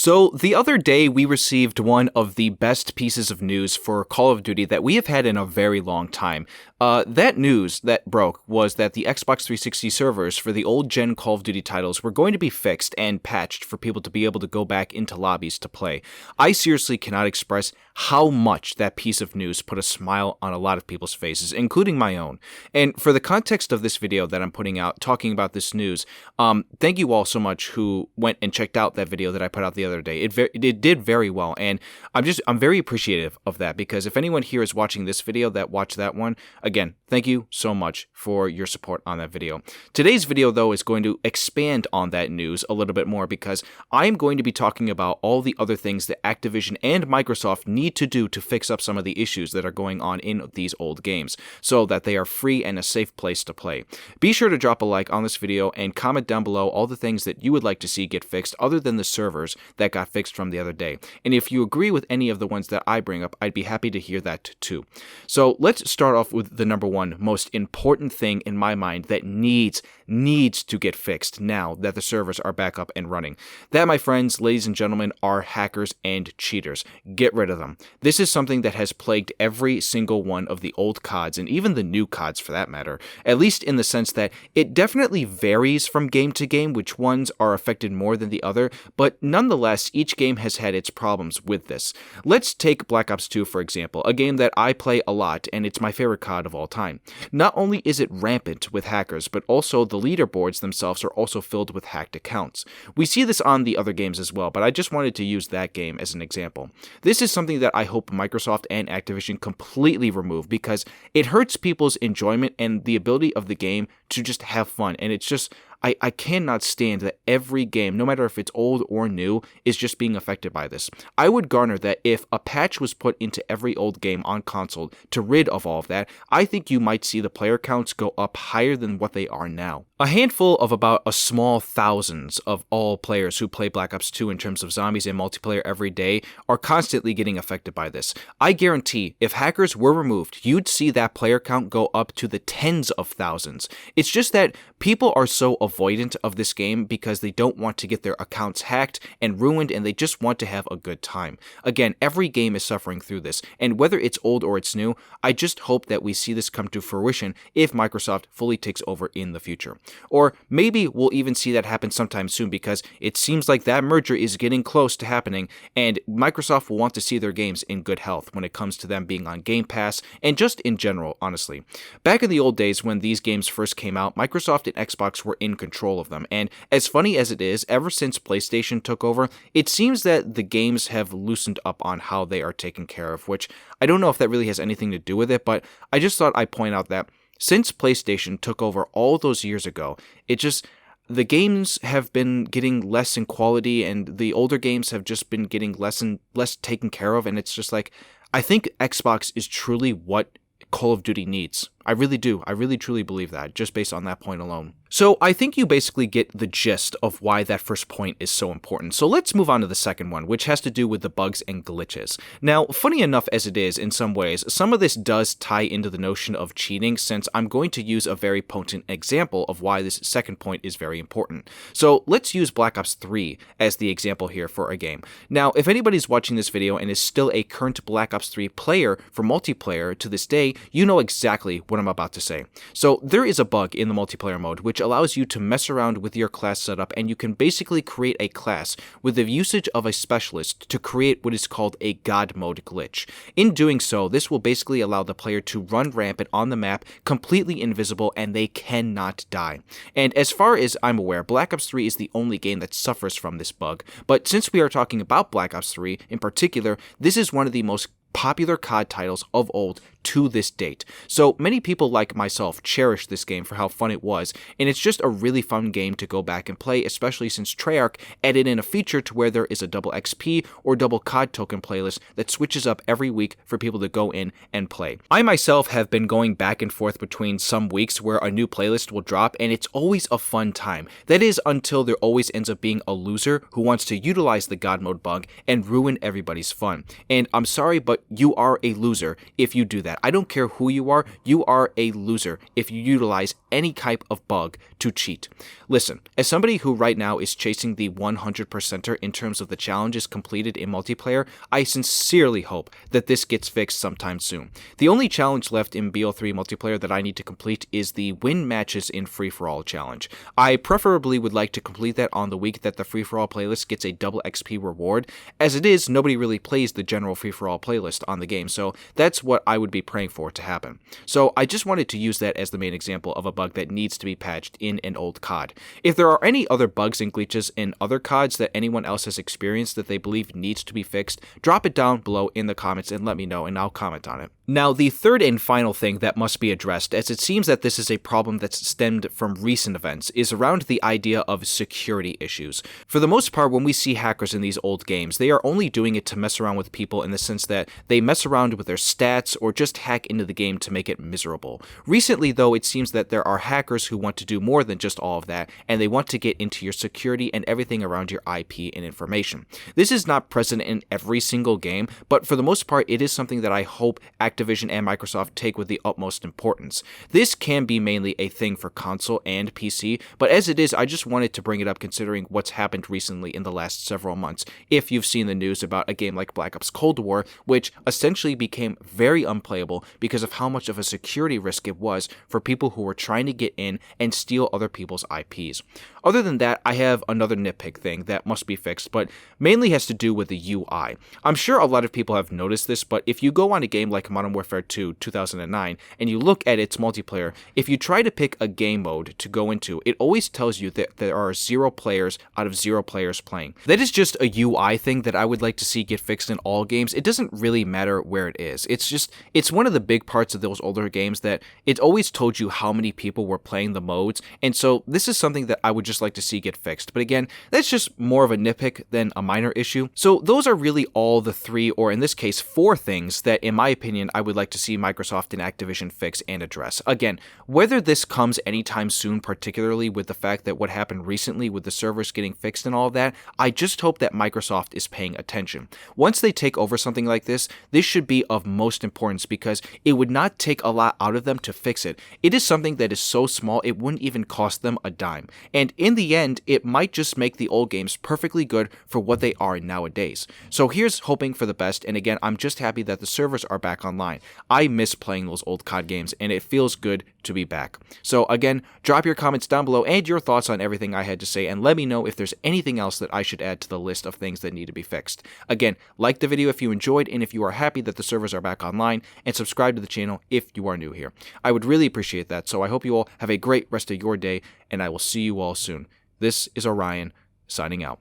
So, the other day we received one of the best pieces of news for Call of Duty that we have had in a very long time. That news that broke was that the Xbox 360 servers for the old-gen Call of Duty titles were going to be fixed and patched for people to be able to go back into lobbies to play. I seriously cannot express how much that piece of news put a smile on a lot of people's faces, including my own. And for the context of this video that I'm putting out, talking about this news, thank you all so much who went and checked out that video that I put out the other day. It did very well, and I'm very appreciative of that, because if anyone here is watching this video that watched that one, again, thank you so much for your support on that video. Today's video, though, is going to expand on that news a little bit more, because I'm going to be talking about all the other things that Activision and Microsoft need to do to fix up some of the issues that are going on in these old games, so that they are free and a safe place to play. Be sure to drop a like on this video and comment down below all the things that you would like to see get fixed other than the servers that got fixed from the other day. And if you agree with any of the ones that I bring up, I'd be happy to hear that too. So let's start off with the number one most important thing in my mind that needs to get fixed now that the servers are back up and running. That, my friends, ladies and gentlemen, are hackers and cheaters. Get rid of them. This is something that has plagued every single one of the old CODs, and even the new CODs for that matter, at least in the sense that it definitely varies from game to game which ones are affected more than the other, but nonetheless, each game has had its problems with this. Let's take Black Ops 2 for example, a game that I play a lot, and it's my favorite COD of all time. Not only is it rampant with hackers, but also the leaderboards themselves are also filled with hacked accounts. We see this on the other games as well, but I just wanted to use that game as an example. This is something that I hope Microsoft and Activision completely remove, because it hurts people's enjoyment and the ability of the game to just have fun, and it's just I cannot stand that every game, no matter if it's old or new, is just being affected by this. I would garner that if a patch was put into every old game on console to rid of all of that, I think you might see the player counts go up higher than what they are now. A handful of about a small thousands of all players who play Black Ops 2 in terms of zombies and multiplayer every day are constantly getting affected by this. I guarantee if hackers were removed, you'd see that player count go up to the tens of thousands. It's just that people are so avoidant of this game because they don't want to get their accounts hacked and ruined, and they just want to have a good time. Again, every game is suffering through this, and whether it's old or it's new, I just hope that we see this come to fruition if Microsoft fully takes over in the future. Or maybe we'll even see that happen sometime soon, because it seems like that merger is getting close to happening, and Microsoft will want to see their games in good health when it comes to them being on Game Pass, and just in general, honestly. Back in the old days when these games first came out, Microsoft and Xbox were in control of them, and as funny as it is, ever since PlayStation took over, it seems that the games have loosened up on how they are taken care of, which I don't know if that really has anything to do with it, but I just thought I'd point out that since PlayStation took over all those years ago, the games have been getting less in quality, and the older games have just been getting less and less taken care of, and it's just like, I think Xbox is truly what Call of Duty needs. I really do. I really truly believe that, just based on that point alone. So I think you basically get the gist of why that first point is so important. So let's move on to the second one, which has to do with the bugs and glitches. Now, funny enough as it is in some ways, some of this does tie into the notion of cheating, since I'm going to use a very potent example of why this second point is very important. So let's use Black Ops 3 as the example here for a game. Now, if anybody's watching this video and is still a current Black Ops 3 player for multiplayer to this day, you know exactly what I'm about to say. So there is a bug in the multiplayer mode which allows you to mess around with your class setup, and you can basically create a class with the usage of a specialist to create what is called a God mode glitch. In doing so, this will basically allow the player to run rampant on the map, completely invisible, and they cannot die. And as far as I'm aware, Black Ops 3 is the only game that suffers from this bug, but since we are talking about Black Ops 3 in particular, this is one of the most popular COD titles of old to this date. So many people like myself cherish this game for how fun it was, and it's just a really fun game to go back and play, especially since Treyarch added in a feature to where there is a double XP or double COD token playlist that switches up every week for people to go in and play. I myself have been going back and forth between some weeks where a new playlist will drop, and it's always a fun time. That is until there always ends up being a loser who wants to utilize the God mode bug and ruin everybody's fun. And I'm sorry, but you are a loser if you do that. that I don't care who you are a loser if you utilize any type of bug to cheat. Listen, as somebody who right now is chasing the 100%er in terms of the challenges completed in multiplayer, I sincerely hope that this gets fixed sometime soon. The only challenge left in BO3 multiplayer that I need to complete is the win matches in free-for-all challenge. I preferably would like to complete that on the week that the free-for-all playlist gets a double XP reward. As it is, nobody really plays the general free-for-all playlist on the game, so that's what I would be praying for to happen. So I just wanted to use that as the main example of a bug that needs to be patched in an old COD. If there are any other bugs and glitches in other CODs that anyone else has experienced that they believe needs to be fixed, drop it down below in the comments and let me know, and I'll comment on it. Now, the third and final thing that must be addressed, as it seems that this is a problem that's stemmed from recent events, is around the idea of security issues. For the most part, when we see hackers in these old games, they are only doing it to mess around with people in the sense that they mess around with their stats or just hack into the game to make it miserable. Recently, though, it seems that there are hackers who want to do more than just all of that, and they want to get into your security and everything around your IP and information. This is not present in every single game, but for the most part, it is something that I hope Activision and Microsoft take with the utmost importance. This can be mainly a thing for console and PC, but as it is, I just wanted to bring it up considering what's happened recently in the last several months. If you've seen the news about a game like Black Ops Cold War, which essentially became very unplayable because of how much of a security risk it was for people who were trying to get in and steal other people's IPs. Other than that, I have another nitpick thing that must be fixed, but mainly has to do with the UI. I'm sure a lot of people have noticed this, but if you go on a game like Modern Warfare 2 2009 and you look at its multiplayer, if you try to pick a game mode to go into, it always tells you that there are 0 players out of 0 players playing. That is just a UI thing that I would like to see get fixed in all games. It doesn't really matter where it is. It's one of the big parts of those older games that it always told you how many people were playing the modes, and so this is something that I would just like to see get fixed. But again, that's just more of a nitpick than a minor issue. So those are really all the 3, or in this case 4 things that in my opinion I would like to see Microsoft and Activision fix and address. Again, whether this comes anytime soon, particularly with the fact that what happened recently with the servers getting fixed and all of that, I just hope that Microsoft is paying attention. Once they take over something like this should be of most importance because it would not take a lot out of them to fix it. It is something that is so small it wouldn't even cost them a dime. And in the end, it might just make the old games perfectly good for what they are nowadays. So here's hoping for the best, and again, I'm just happy that the servers are back online. I miss playing those old COD games, and it feels good to be back. So again, drop your comments down below and your thoughts on everything I had to say, and let me know if there's anything else that I should add to the list of things that need to be fixed. Again, like the video if you enjoyed, and if you are happy that the servers are back online, and subscribe to the channel if you are new here. I would really appreciate that, so I hope you all have a great rest of your day, and I will see you all soon. This is Orion, signing out.